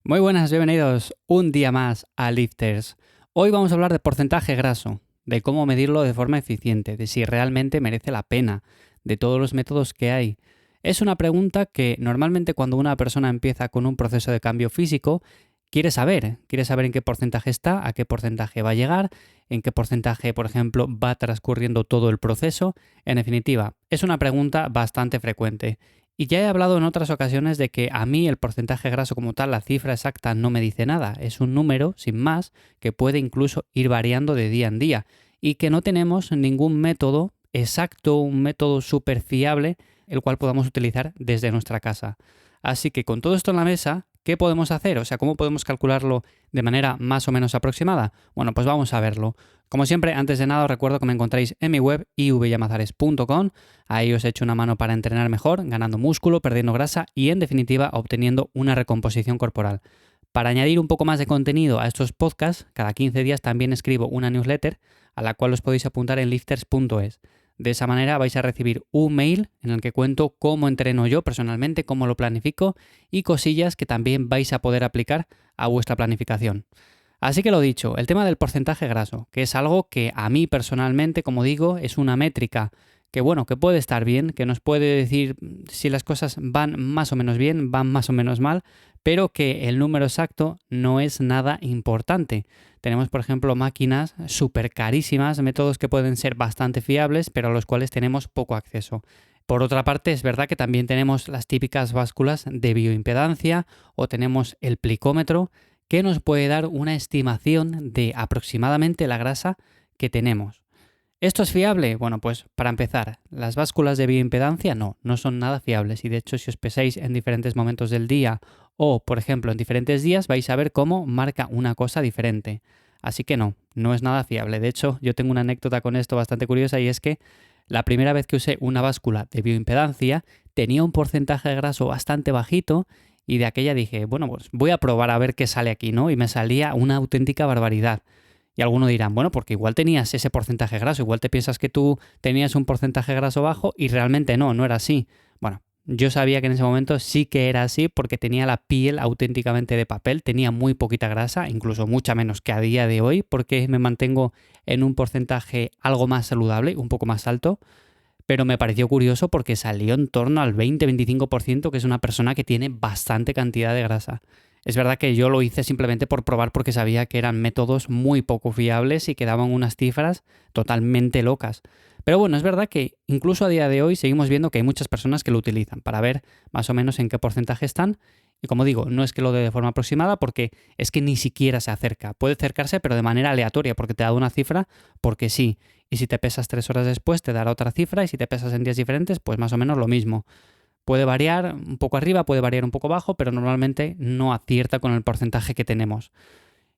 Muy buenas, bienvenidos un día más a Lifters. Hoy vamos a hablar de porcentaje graso, de cómo medirlo de forma eficiente, de si realmente merece la pena, de todos los métodos que hay. Es una pregunta que normalmente cuando una persona empieza con un proceso de cambio físico, quiere saber en qué porcentaje está, a qué porcentaje va a llegar, en qué porcentaje, por ejemplo, va transcurriendo todo el proceso. En definitiva, es una pregunta bastante frecuente. Y ya he hablado en otras ocasiones de que a mí el porcentaje graso como tal, la cifra exacta, no me dice nada. Es un número, sin más, que puede incluso ir variando de día en día. Y que no tenemos ningún método exacto, un método súper fiable, el cual podamos utilizar desde nuestra casa. Así que con todo esto en la mesa, ¿qué podemos hacer? O sea, ¿cómo podemos calcularlo de manera más o menos aproximada? Bueno, pues vamos a verlo. Como siempre, antes de nada os recuerdo que me encontráis en mi web ivyamazares.com. Ahí os echo una mano para entrenar mejor, ganando músculo, perdiendo grasa y en definitiva obteniendo una recomposición corporal. Para añadir un poco más de contenido a estos podcasts, cada 15 días también escribo una newsletter a la cual os podéis apuntar en lifters.es. De esa manera vais a recibir un mail en el que cuento cómo entreno yo personalmente, cómo lo planifico y cosillas que también vais a poder aplicar a vuestra planificación. Así que lo dicho, el tema del porcentaje graso, que es algo que a mí personalmente, como digo, es una métrica que bueno, que puede estar bien, que nos puede decir si las cosas van más o menos bien, van más o menos mal, pero que el número exacto no es nada importante. Tenemos, por ejemplo, máquinas súper carísimas, métodos que pueden ser bastante fiables, pero a los cuales tenemos poco acceso. Por otra parte, es verdad que también tenemos las típicas básculas de bioimpedancia o tenemos el plicómetro, que nos puede dar una estimación de aproximadamente la grasa que tenemos. ¿Esto es fiable? Bueno, pues para empezar, las básculas de bioimpedancia no son nada fiables y de hecho si os pesáis en diferentes momentos del día o, por ejemplo, en diferentes días vais a ver cómo marca una cosa diferente. Así que no es nada fiable. De hecho, yo tengo una anécdota con esto bastante curiosa y es que la primera vez que usé una báscula de bioimpedancia tenía un porcentaje de graso bastante bajito y de aquella dije, bueno, pues voy a probar a ver qué sale aquí, ¿no? Y me salía una auténtica barbaridad. Y algunos dirán, bueno, porque igual tenías ese porcentaje graso, igual te piensas que tú tenías un porcentaje graso bajo y realmente no era así. Bueno, yo sabía que en ese momento sí que era así porque tenía la piel auténticamente de papel, tenía muy poquita grasa, incluso mucha menos que a día de hoy, porque me mantengo en un porcentaje algo más saludable, un poco más alto, pero me pareció curioso porque salió en torno al 20-25%, que es una persona que tiene bastante cantidad de grasa. Es verdad que yo lo hice simplemente por probar porque sabía que eran métodos muy poco fiables y que daban unas cifras totalmente locas. Pero bueno, es verdad que incluso a día de hoy seguimos viendo que hay muchas personas que lo utilizan para ver más o menos en qué porcentaje están. Y como digo, no es que lo dé de forma aproximada porque es que ni siquiera se acerca. Puede acercarse pero de manera aleatoria porque te da una cifra porque sí. Y si te pesas 3 horas después te dará otra cifra y si te pesas en días diferentes pues más o menos lo mismo. Puede variar un poco arriba, puede variar un poco abajo, pero normalmente no acierta con el porcentaje que tenemos.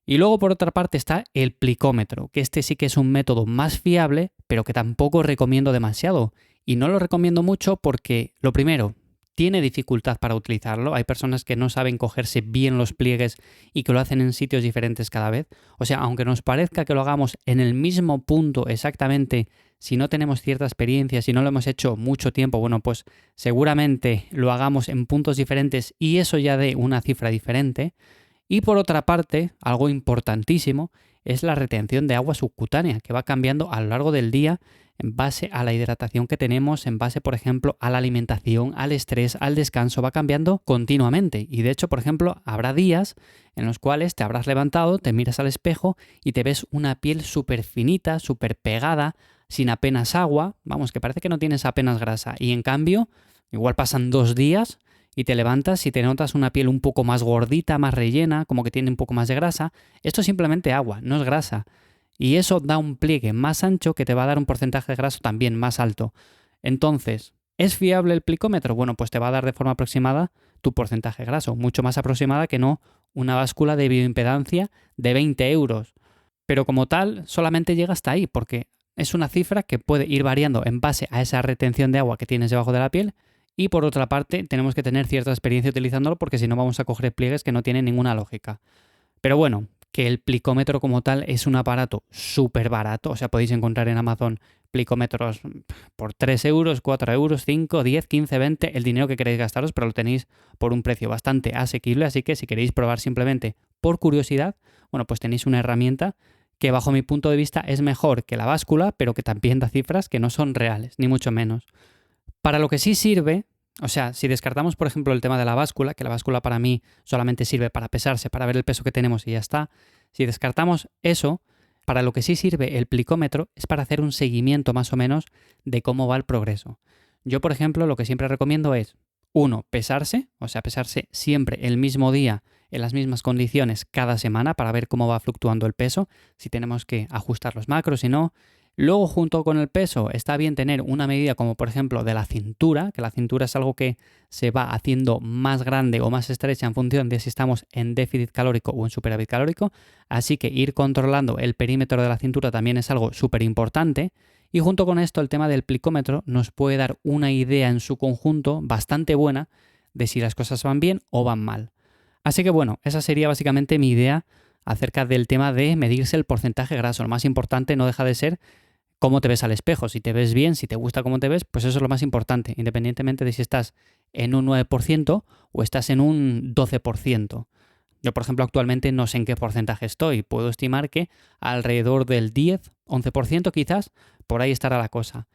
Y luego por otra parte está el plicómetro, que este sí que es un método más fiable, pero que tampoco recomiendo demasiado. Y no lo recomiendo mucho porque, lo primero, tiene dificultad para utilizarlo. Hay personas que no saben cogerse bien los pliegues y que lo hacen en sitios diferentes cada vez. O sea, aunque nos parezca que lo hagamos en el mismo punto exactamente, si no tenemos cierta experiencia, si no lo hemos hecho mucho tiempo, bueno, pues seguramente lo hagamos en puntos diferentes y eso ya dé una cifra diferente. Y por otra parte, algo importantísimo es la retención de agua subcutánea, que va cambiando a lo largo del día en base a la hidratación que tenemos, en base, por ejemplo, a la alimentación, al estrés, al descanso, va cambiando continuamente. Y de hecho, por ejemplo, habrá días en los cuales te habrás levantado, te miras al espejo y te ves una piel súper finita, súper pegada, sin apenas agua, vamos, que parece que no tienes apenas grasa. Y en cambio, igual pasan 2 días y te levantas y te notas una piel un poco más gordita, más rellena, como que tiene un poco más de grasa. Esto es simplemente agua, no es grasa. Y eso da un pliegue más ancho que te va a dar un porcentaje de graso también más alto. Entonces, ¿es fiable el plicómetro? Bueno, pues te va a dar de forma aproximada tu porcentaje de graso, mucho más aproximada que no una báscula de bioimpedancia de 20 euros. Pero como tal, solamente llega hasta ahí, porque es una cifra que puede ir variando en base a esa retención de agua que tienes debajo de la piel. Y por otra parte, tenemos que tener cierta experiencia utilizándolo porque si no vamos a coger pliegues que no tienen ninguna lógica. Pero bueno, que el plicómetro como tal es un aparato súper barato. O sea, podéis encontrar en Amazon plicómetros por 3 euros, 4 euros, 5, 10, 15, 20, el dinero que queréis gastaros, pero lo tenéis por un precio bastante asequible. Así que si queréis probar simplemente por curiosidad, bueno, pues tenéis una herramienta que bajo mi punto de vista es mejor que la báscula, pero que también da cifras que no son reales, ni mucho menos. Para lo que sí sirve, o sea, si descartamos, por ejemplo, el tema de la báscula, que la báscula para mí solamente sirve para pesarse, para ver el peso que tenemos y ya está, si descartamos eso, para lo que sí sirve el plicómetro es para hacer un seguimiento más o menos de cómo va el progreso. Yo, por ejemplo, lo que siempre recomiendo es, uno, pesarse, o sea, pesarse siempre el mismo día, en las mismas condiciones cada semana para ver cómo va fluctuando el peso, si tenemos que ajustar los macros, si no. Luego, junto con el peso, está bien tener una medida como por ejemplo de la cintura, que la cintura es algo que se va haciendo más grande o más estrecha en función de si estamos en déficit calórico o en superávit calórico, así que ir controlando el perímetro de la cintura también es algo súper importante. Y junto con esto, el tema del plicómetro nos puede dar una idea en su conjunto bastante buena de si las cosas van bien o van mal. Así que bueno, esa sería básicamente mi idea acerca del tema de medirse el porcentaje graso. Lo más importante no deja de ser cómo te ves al espejo. Si te ves bien, si te gusta cómo te ves, pues eso es lo más importante, independientemente de si estás en un 9% o estás en un 12%. Yo, por ejemplo, actualmente no sé en qué porcentaje estoy. Puedo estimar que alrededor del 10, 11% quizás, por ahí estará la cosa.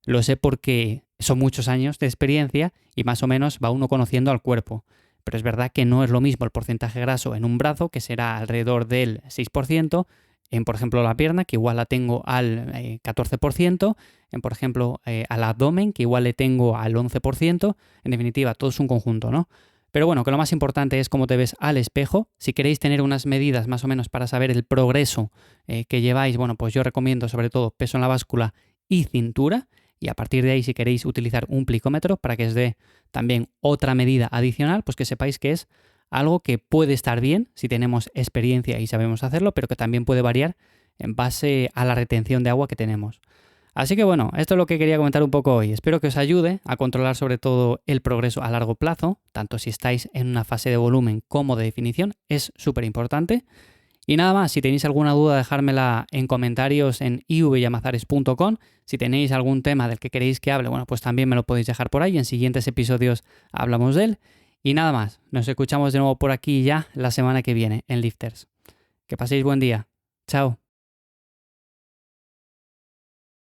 Lo sé porque son muchos años de experiencia y más o menos va uno conociendo al cuerpo. Pero es verdad que no es lo mismo el porcentaje graso en un brazo, que será alrededor del 6%, en, por ejemplo, la pierna, que igual la tengo al 14%, en, por ejemplo, al abdomen, que igual le tengo al 11%. En definitiva, todo es un conjunto, ¿no? Pero bueno, que lo más importante es cómo te ves al espejo. Si queréis tener unas medidas más o menos para saber el progreso que lleváis, bueno, pues yo recomiendo sobre todo peso en la báscula y cintura. Y a partir de ahí, si queréis utilizar un plicómetro para que os dé también otra medida adicional, pues que sepáis que es algo que puede estar bien si tenemos experiencia y sabemos hacerlo, pero que también puede variar en base a la retención de agua que tenemos. Así que bueno, esto es lo que quería comentar un poco hoy. Espero que os ayude a controlar sobre todo el progreso a largo plazo, tanto si estáis en una fase de volumen como de definición, es súper importante. Y nada más, si tenéis alguna duda, dejármela en comentarios en ivyamazares.com. Si tenéis algún tema del que queréis que hable, bueno, pues también me lo podéis dejar por ahí. En siguientes episodios hablamos de él. Y nada más, nos escuchamos de nuevo por aquí ya la semana que viene en Lifters. Que paséis buen día. Chao.